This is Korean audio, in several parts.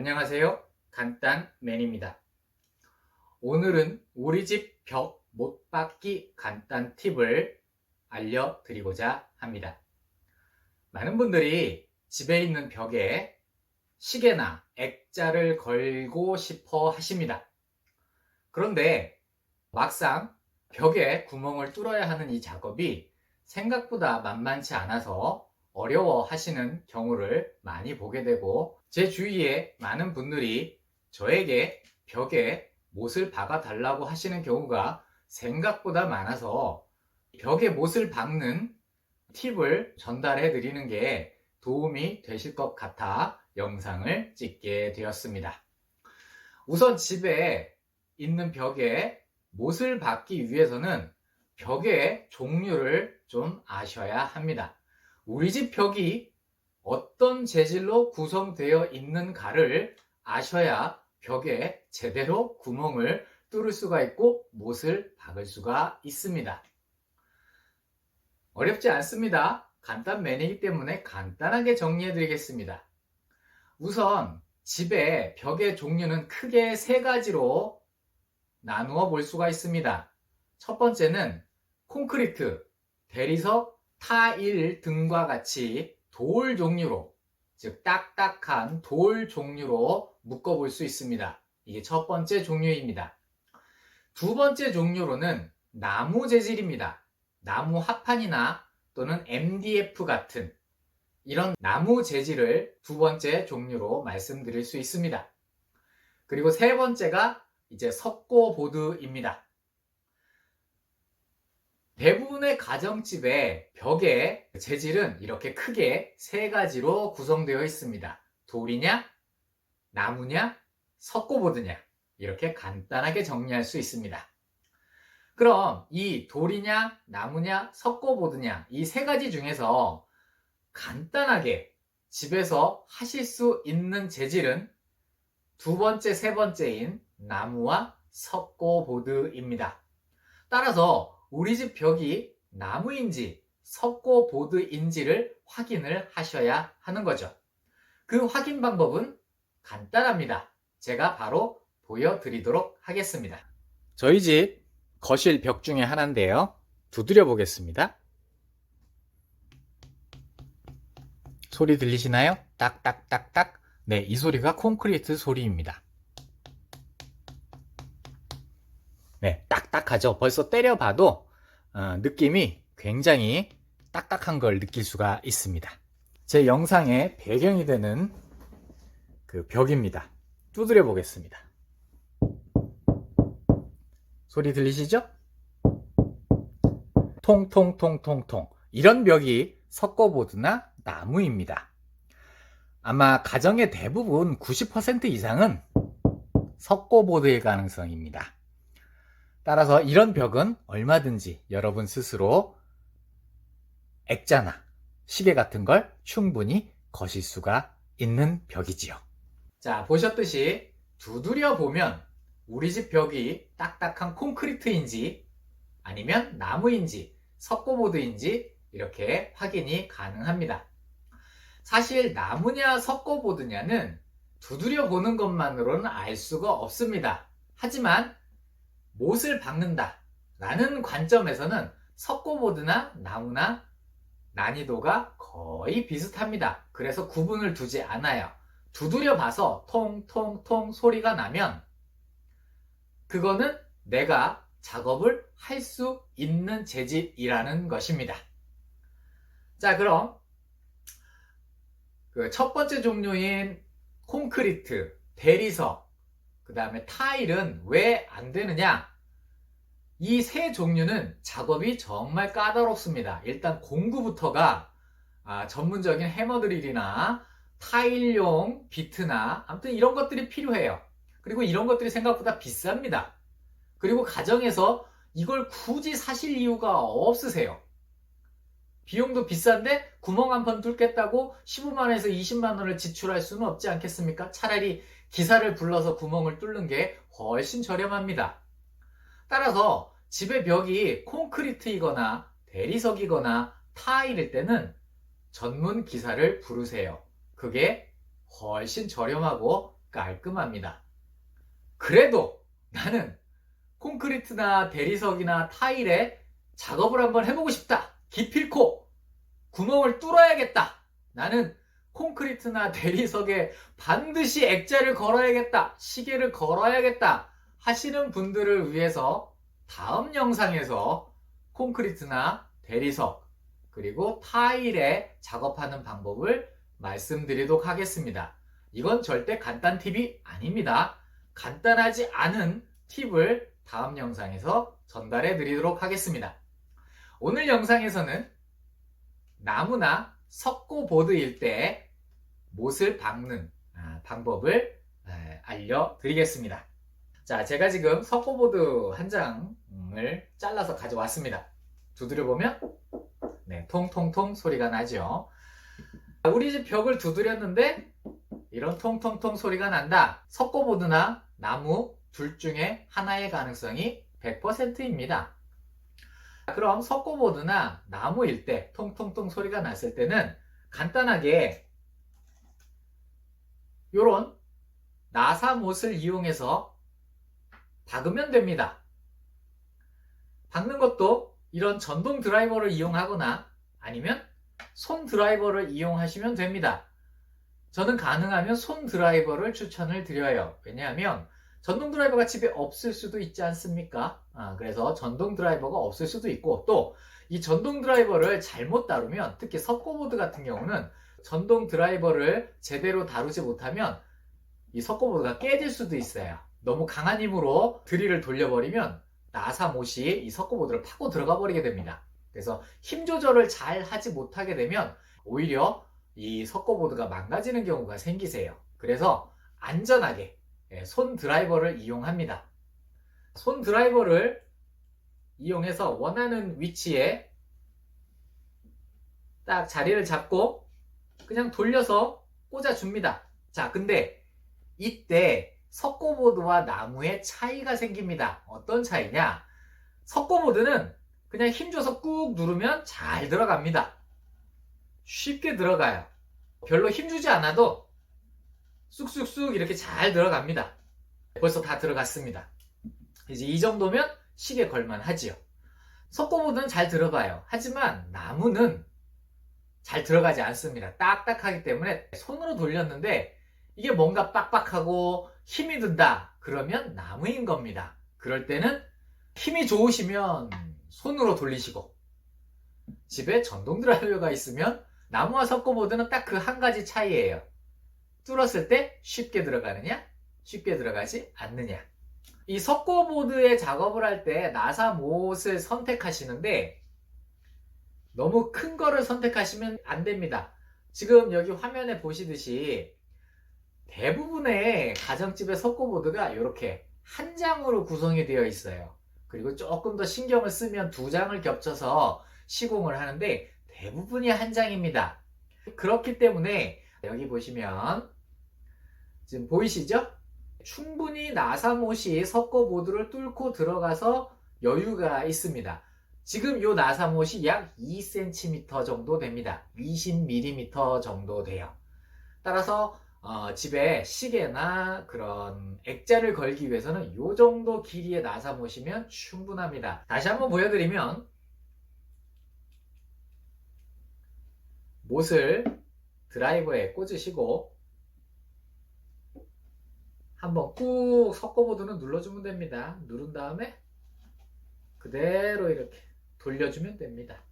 안녕하세요. 간단맨입니다. 오늘은 우리 집 벽 못박기 간단 팁을 알려드리고자 합니다. 많은 분들이 집에 있는 벽에 시계나 액자를 걸고 싶어 하십니다. 그런데 막상 벽에 구멍을 뚫어야 하는 이 작업이 생각보다 만만치 않아서 어려워 하시는 경우를 많이 보게 되고, 제 주위에 많은 분들이 저에게 벽에 못을 박아 달라고 하시는 경우가 생각보다 많아서 벽에 못을 박는 팁을 전달해 드리는 게 도움이 되실 것 같아 영상을 찍게 되었습니다. 우선 집에 있는 벽에 못을 박기 위해서는 벽의 종류를 좀 아셔야 합니다. 우리 집 벽이 어떤 재질로 구성되어 있는가를 아셔야 벽에 제대로 구멍을 뚫을 수가 있고 못을 박을 수가 있습니다. 어렵지 않습니다. 간단맨이기 때문에 간단하게 정리해 드리겠습니다. 우선 집의 벽의 종류는 크게 세 가지로 나누어 볼 수가 있습니다. 첫 번째는 콘크리트, 대리석, 타일 등과 같이 돌 종류로, 즉 딱딱한 돌 종류로 묶어볼 수 있습니다. 이게 첫 번째 종류입니다. 두 번째 종류로는 나무 재질입니다. 나무 합판이나 또는 MDF 같은 이런 나무 재질을 두 번째 종류로 말씀드릴 수 있습니다. 그리고 세 번째가 이제 석고보드입니다. 대부분의 가정집의 벽의 재질은 이렇게 크게 세 가지로 구성되어 있습니다. 돌이냐, 나무냐, 석고보드냐, 이렇게 간단하게 정리할 수 있습니다. 그럼 이 돌이냐, 나무냐, 석고보드냐, 이 세 가지 중에서 간단하게 집에서 하실 수 있는 재질은 두 번째, 세 번째인 나무와 석고보드입니다. 따라서 우리 집 벽이 나무인지 석고보드인지를 확인을 하셔야 하는 거죠. 그 확인 방법은 간단합니다. 제가 바로 보여드리도록 하겠습니다. 저희 집 거실 벽 중에 하나인데요. 두드려 보겠습니다. 소리 들리시나요? 딱딱딱딱. 네, 이 소리가 콘크리트 소리입니다. 네, 딱딱하죠. 벌써 때려봐도 느낌이 굉장히 딱딱한 걸 느낄 수가 있습니다. 제 영상의 배경이 되는 그 벽입니다. 두드려 보겠습니다. 소리 들리시죠? 통통통통통. 이런 벽이 석고보드나 나무입니다. 아마 가정의 대부분 90% 이상은 석고보드일 가능성입니다. 따라서 이런 벽은 얼마든지 여러분 스스로 액자나 시계 같은 걸 충분히 거실 수가 있는 벽이지요. 자, 보셨듯이 두드려 보면 우리 집 벽이 딱딱한 콘크리트인지 아니면 나무인지 석고보드인지 이렇게 확인이 가능합니다. 사실 나무냐 석고보드냐는 두드려 보는 것만으로는 알 수가 없습니다. 하지만 못을 박는다 라는 관점에서는 석고보드나 나무나 난이도가 거의 비슷합니다. 그래서 구분을 두지 않아요. 두드려 봐서 통통통 소리가 나면 그거는 내가 작업을 할 수 있는 재질이라는 것입니다. 자, 그럼 그 첫 번째 종류인 콘크리트, 대리석, 그 다음에 타일은 왜 안 되느냐? 이 세 종류는 작업이 정말 까다롭습니다. 일단 공구부터가 전문적인 해머드릴이나 타일용 비트나 아무튼 이런 것들이 필요해요. 그리고 이런 것들이 생각보다 비쌉니다. 그리고 가정에서 이걸 굳이 사실 이유가 없으세요. 비용도 비싼데 구멍 한 번 뚫겠다고 15만원에서 20만원을 지출할 수는 없지 않겠습니까? 차라리 기사를 불러서 구멍을 뚫는 게 훨씬 저렴합니다. 따라서 집의 벽이 콘크리트이거나 대리석이거나 타일일 때는 전문 기사를 부르세요. 그게 훨씬 저렴하고 깔끔합니다. 그래도 나는 콘크리트나 대리석이나 타일에 작업을 한번 해보고 싶다. 기필코 구멍을 뚫어야겠다. 나는 콘크리트나 대리석에 반드시 액자를 걸어야겠다. 시계를 걸어야겠다. 하시는 분들을 위해서 다음 영상에서 콘크리트나 대리석 그리고 타일에 작업하는 방법을 말씀드리도록 하겠습니다. 이건 절대 간단 팁이 아닙니다. 간단하지 않은 팁을 다음 영상에서 전달해 드리도록 하겠습니다. 오늘 영상에서는 나무나 석고보드일 때 못을 박는 방법을 알려드리겠습니다. 자, 제가 지금 석고보드 한 장을 잘라서 가져왔습니다. 두드려보면 통통통 소리가 나죠. 우리 집 벽을 두드렸는데 이런 통통통 소리가 난다. 석고보드나 나무 둘 중에 하나의 가능성이 100%입니다. 그럼 석고보드나 나무일 때 통통통 소리가 났을 때는 간단하게 요런 나사못을 이용해서 박으면 됩니다. 박는 것도 이런 전동 드라이버를 이용하거나 아니면 손 드라이버를 이용하시면 됩니다. 저는 가능하면 손 드라이버를 추천을 드려요. 왜냐하면 전동 드라이버가 집에 없을 수도 있지 않습니까? 그래서 전동 드라이버가 없을 수도 있고 또 이 전동 드라이버를 잘못 다루면 특히 석고보드 같은 경우는 전동 드라이버를 제대로 다루지 못하면 이 석고보드가 깨질 수도 있어요. 너무 강한 힘으로 드릴을 돌려버리면 나사못이 이 석고보드를 파고 들어가 버리게 됩니다. 그래서 힘 조절을 잘 하지 못하게 되면 오히려 이 석고보드가 망가지는 경우가 생기세요. 그래서 안전하게 손 드라이버를 이용합니다. 손 드라이버를 이용해서 원하는 위치에 딱 자리를 잡고 그냥 돌려서 꽂아줍니다. 자, 근데 이때 석고보드와 나무의 차이가 생깁니다. 어떤 차이냐? 석고보드는 그냥 힘줘서 꾹 누르면 잘 들어갑니다. 쉽게 들어가요. 별로 힘주지 않아도 쑥쑥쑥 이렇게 잘 들어갑니다. 벌써 다 들어갔습니다. 이제 이 정도면 시계 걸만 하지요. 석고보드는 잘 들어가요. 하지만 나무는 잘 들어가지 않습니다. 딱딱하기 때문에 손으로 돌렸는데 이게 뭔가 빡빡하고 힘이 든다. 그러면 나무인 겁니다. 그럴 때는 힘이 좋으시면 손으로 돌리시고 집에 전동 드라이버가 있으면 나무와 석고보드는 딱 그 한 가지 차이예요. 뚫었을 때 쉽게 들어가느냐, 쉽게 들어가지 않느냐. 이 석고보드에 작업을 할 때 나사못을 선택하시는데 너무 큰 거를 선택하시면 안 됩니다. 지금 여기 화면에 보시듯이 대부분의 가정집의 석고보드가 이렇게 한 장으로 구성이 되어 있어요. 그리고 조금 더 신경을 쓰면 두 장을 겹쳐서 시공을 하는데 대부분이 한 장입니다. 그렇기 때문에 여기 보시면 지금 보이시죠? 충분히 나사못이 석고보드를 뚫고 들어가서 여유가 있습니다. 지금 이 나사못이 약 2cm 정도 됩니다. 20mm 정도 돼요. 따라서 집에 시계나 그런 액자를 걸기 위해서는 이 정도 길이의 나사못이면 충분합니다. 다시 한번 보여드리면 못을 드라이버에 꽂으시고 한번 꾹 석고보드는 눌러주면 됩니다. 누른 다음에 그대로 이렇게 돌려주면 됩니다.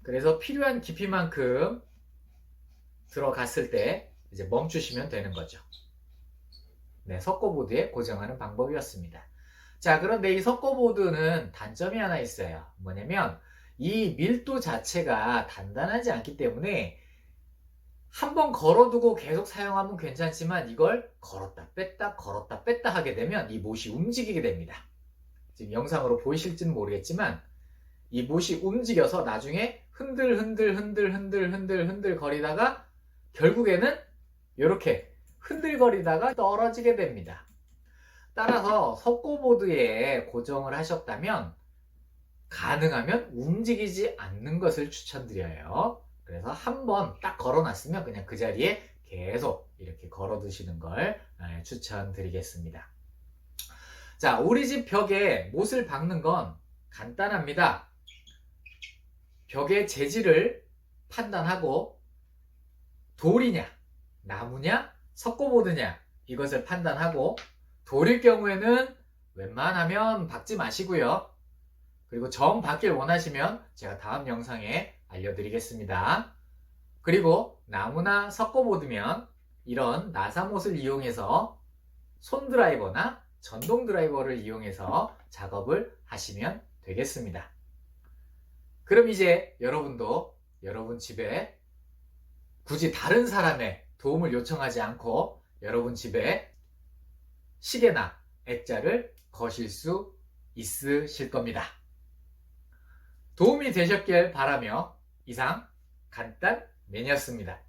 그래서 필요한 깊이만큼 들어갔을 때 이제 멈추시면 되는 거죠. 네, 석고보드에 고정하는 방법이었습니다. 자, 그런데 이 석고보드는 단점이 하나 있어요. 뭐냐면 이 밀도 자체가 단단하지 않기 때문에 한번 걸어두고 계속 사용하면 괜찮지만 이걸 걸었다 뺐다 하게 되면 이 못이 움직이게 됩니다. 지금 영상으로 보이실지는 모르겠지만 이 못이 움직여서 나중에 흔들 거리다가 결국에는 이렇게 흔들거리다가 떨어지게 됩니다. 따라서 석고보드에 고정을 하셨다면 가능하면 움직이지 않는 것을 추천드려요. 그래서 한 번 딱 걸어놨으면 그냥 그 자리에 계속 이렇게 걸어 두시는 걸 추천드리겠습니다. 자, 우리 집 벽에 못을 박는 건 간단합니다. 벽의 재질을 판단하고 돌이냐, 나무냐, 석고보드냐 이것을 판단하고 돌일 경우에는 웬만하면 박지 마시고요. 그리고 정 박길 원하시면 제가 다음 영상에 알려드리겠습니다. 그리고 나무나 석고보드면 이런 나사못을 이용해서 손드라이버나 전동 드라이버를 이용해서 작업을 하시면 되겠습니다. 그럼 이제 여러분도 여러분 집에 굳이 다른 사람의 도움을 요청하지 않고 여러분 집에 시계나 액자를 거실 수 있으실 겁니다. 도움이 되셨길 바라며 이상 간단 매니였습니다.